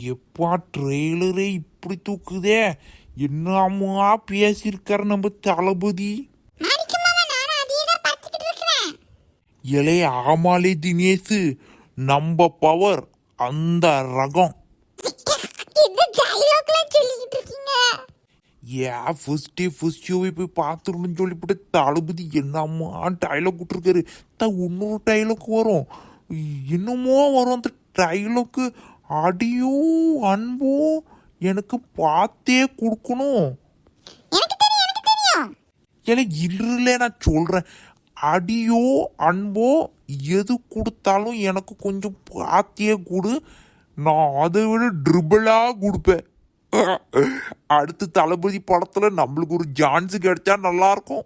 எப்பா ட்ரெய்லரே இப்படி தூக்குதே. என்னமா பேசியிருக்காரு நம்ம தளபதி. இலே ஆமாலே தினேஷ், நம்ம பவர் அந்த ரகம். ஏன் ஃபர்ஸ்ட் ஷோவை போய் பார்த்துருன்னு சொல்லிவிட்டு தளபதி என்னம்மா டைலாக் விட்டுருக்காரு. இன்னொரு டைலாக் வரும், என்னமோ வரும் அந்த டைலாக்கு. அடியோ அன்போ எனக்கு பார்த்தே கொடுக்கணும். ஏன்னா இல்ல நான் சொல்றேன், அடியோ அன்போ எது கொடுத்தாலும் எனக்கு கொஞ்சம் பார்த்தே கொடு, நான் அதை விட ட்ரிபிளா கொடுப்பேன். அடுத்து தளபதி படத்துல நம்மளுக்கு ஒரு சான்ஸ் கிடைச்சா நல்லா இருக்கும்.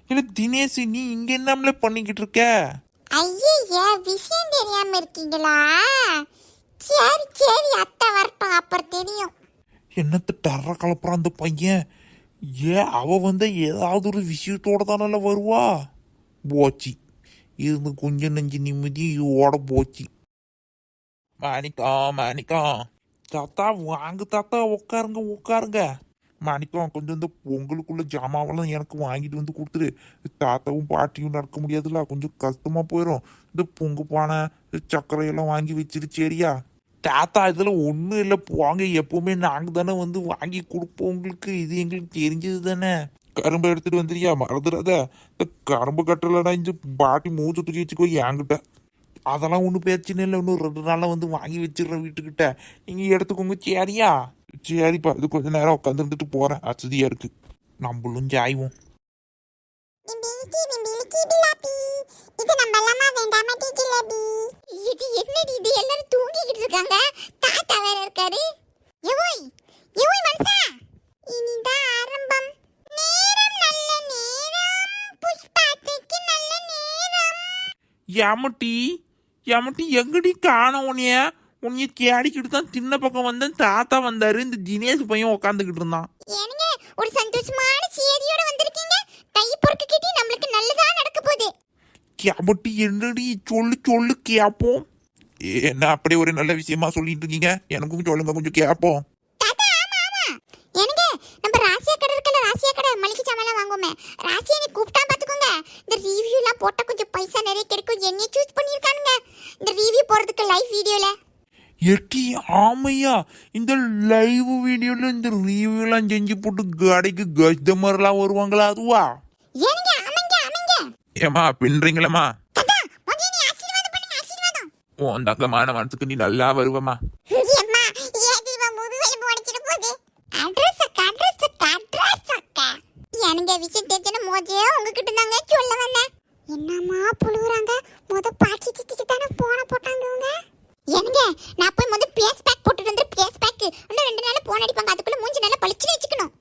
இல்ல தினேஷ், நீ இங்க என்ன பண்ணிக்கிட்டு இருக்க? ஐயே, விஷயம் தெரியாம இருக்கீங்களா? சரி சரி, அத்தை வரட்டும் அப்புறம் தெரியும். என்னத்த டர்ற கலப்புறான் அந்த பையன். அவ ஏதாவது ஒரு விஷயத்தோட தானே வருவா. போச்சு, இருந்து கொஞ்சம் நெஞ்சு நிம்மதி இதோட போச்சு. மாணிக்கம் தாத்தா வாங்க தாத்தா, உட்காருங்க உட்காருங்க. மாணிக்கம் கொஞ்சம் இந்த பொங்கலுக்குள்ள ஜாமாவெல்லாம் எனக்கு வாங்கிட்டு வந்து கொடுத்துரு. தாத்தாவும் பாட்டியும் நடக்க முடியாதுல்ல, கொஞ்சம் கஷ்டமா போயிடும். இந்த பொங்கு பானை சர்க்கரையெல்லாம் வாங்கி வச்சிரு சரியா? தாத்தா இதுல ஒன்றும் இல்லை, போங்க. எப்பவுமே நாங்கள் தானே வாங்கி கொடுப்போம் உங்களுக்கு, இது எங்களுக்கு தெரிஞ்சது தானே. கரும்பு எடுத்துட்டு வந்துறியா, மறந்துடாத. இந்த கரும்பு கட்டலைன்னா இந்த பாட்டி மூச்சு தூக்கி வச்சுக்கோ என்கிட்ட. அதெல்லாம் ஒன்றும் பிரச்சனை இல்லை, இன்னும் 2 நாளில் வாங்கி வச்சிடுறேன் வீட்டுக்கிட்ட, நீங்கள் எடுத்துக்கோங்க சரியா? சரிப்பா, இது கொஞ்ச நேரம் உட்காந்துருந்துட்டு போகிறேன், அசதியாக இருக்கு. நம்மளும் ஜாய்வோம். எமட்டி எங்கடி காணோம் உன்னைய தேடிக்கிட்டு தான் சின்ன பக்கம் வந்தேன். தாத்தா வந்தாரு, இந்த தினேஷ் பையன் உட்காந்துக்கிட்டு இருந்தான். ஒரு சந்தோஷமான செய்தியோட வந்திருக்கீங்க. கை பொறுக்கு கிட்டி நம்மளுக்கு நல்லதா நடக்க போகுது. எமட்டி என்னடி சொல்லு கேப்போம். என்ன அப்படியே ஒரு நல்ல விஷயமா சொல்லிட்டு இருக்கீங்க, எனக்கும் சொல்லுங்க கொஞ்சம் கேப்போம். நம்ம ராசியா கடை இருக்கல, ராசியா கடை மளிகை சாமான் வாங்குவோமே, ராசியா நீ கூப்பிட்டா பாத்துக்கோங்க. இந்த ரிவ்யூ எல்லாம் போட்டா கொஞ்சம் பைசா நிறைய கிடைக்கும். என்னைய சூஸ் பண்ணிருக்கானுங்க இந்த ரிவ்யூ போறதுக்கு லைவ் வீடியோல. எட்டி ஆமையா, இந்த லைவ் வீடியோல இந்த ரிவ்யூ எல்லாம் செஞ்சு போட்டு கடைக்கு கஸ்டமர் எல்லாம் வருவாங்களா? அதுவா? ஏமா பின்றீங்களா? உன் தங்கமான மனசுக்கு நீ நல்லா வருவமா. எனக்கு விஷயம் தெரிஞ்சன மோதியே உங்ககிட்ட தாங்க சொல்ல வந்தேன். என்னம்மா புழுவுறாங்க, பாச்சி சித்திக்கு தானே போன போட்டாங்க. எனக்கு நான் போய் பேஸ் பேக் போட்டுட்டு வந்து, பேஸ் பேக் இன்னும் 2 நாள் போன் அடிப்பாங்க, அதுக்குள்ள மூஞ்சி நல்லா பளிச்சுன்னு வச்சுக்கணும்.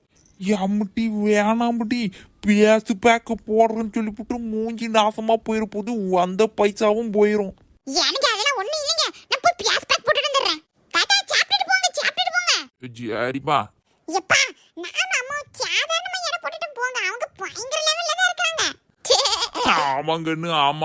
எம்முட்டி வேணாம்பட்டி, பேஸ் பேக் போடுறேன்னு சொல்லிவிட்டு மூஞ்சி நாசமா போயிரு போது, அந்த பைசாவும் போயிரும். எனக்கு அதெல்லாம் ஒண்ணு இல்லைங்க, நான் போய் பேஸ் பேக் போட்டுட்டு வந்துடுறேன். தாத்தா சாப்பிட்டுட்டு போங்க. சரிப்பா. எப்பா நான் அம்மா சாதாரணமா என போட்டுட்டு போங்க, அவங்க பயங்கர லெவல்ல தான் இருக்காங்க. ஆமாங்கன்னு ஆமா.